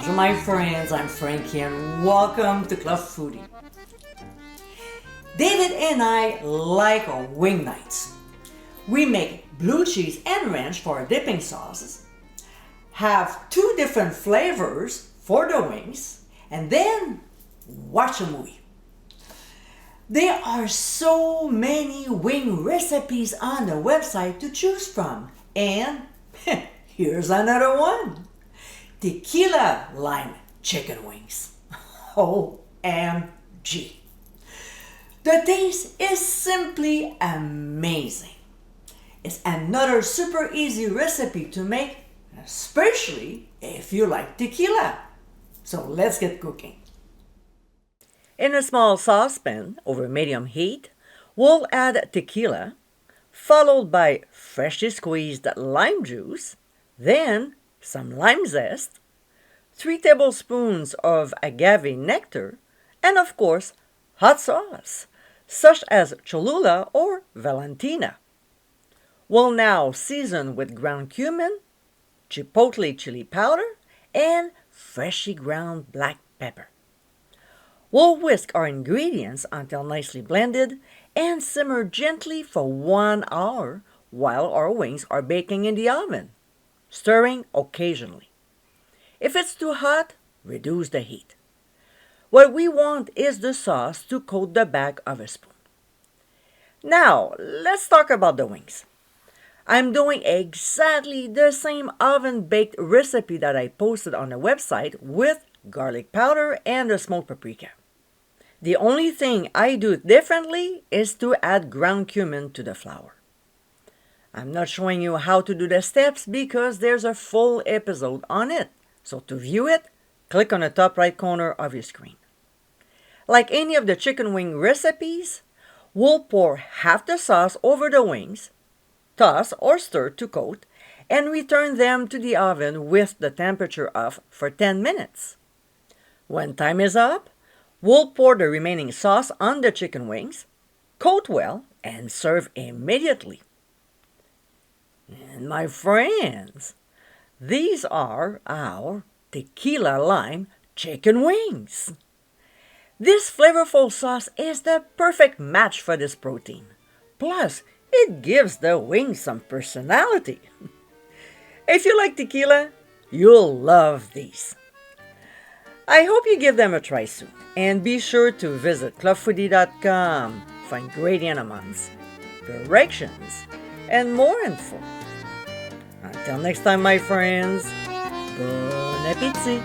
Bonjour my friends, I'm Frankie and welcome to Club Foodie. David and I like our wing nights. We make blue cheese and ranch for our dipping sauces, have 2 different flavors for the wings, and then watch a movie. There are so many wing recipes on the website to choose from, and here's another one. Tequila Lime Chicken Wings. OMG. The taste is simply amazing. It's another super easy recipe to make, especially if you like tequila. So let's get cooking. In a small saucepan over medium heat, we'll add tequila, followed by freshly squeezed lime juice, then some lime zest, 3 tablespoons of agave nectar, and of course, hot sauce, such as Cholula or Valentina. We'll now season with ground cumin, chipotle chili powder, and freshly ground black pepper. We'll whisk our ingredients until nicely blended and simmer gently for 1 hour while our wings are baking in the oven, stirring occasionally. If it's too hot, reduce the heat. What we want is the sauce to coat the back of a spoon. Now, let's talk about the wings. I'm doing exactly the same oven-baked recipe that I posted on the website with garlic powder and the smoked paprika. The only thing I do differently is to add ground cumin to the flour. I'm not showing you how to do the steps because there's a full episode on it. So to view it, click on the top right corner of your screen. Like any of the chicken wing recipes, we'll pour half the sauce over the wings, toss or stir to coat, and return them to the oven with the temperature off for 10 minutes. When time is up, we'll pour the remaining sauce on the chicken wings, coat well, and serve immediately. And my friends, these are our Tequila Lime Chicken Wings. This flavorful sauce is the perfect match for this protein. Plus, it gives the wings some personality. If you like tequila, you'll love these. I hope you give them a try soon. And be sure to visit clubfoodie.com for ingredient amounts, directions, and more info. Until next time, my friends, bon appétit!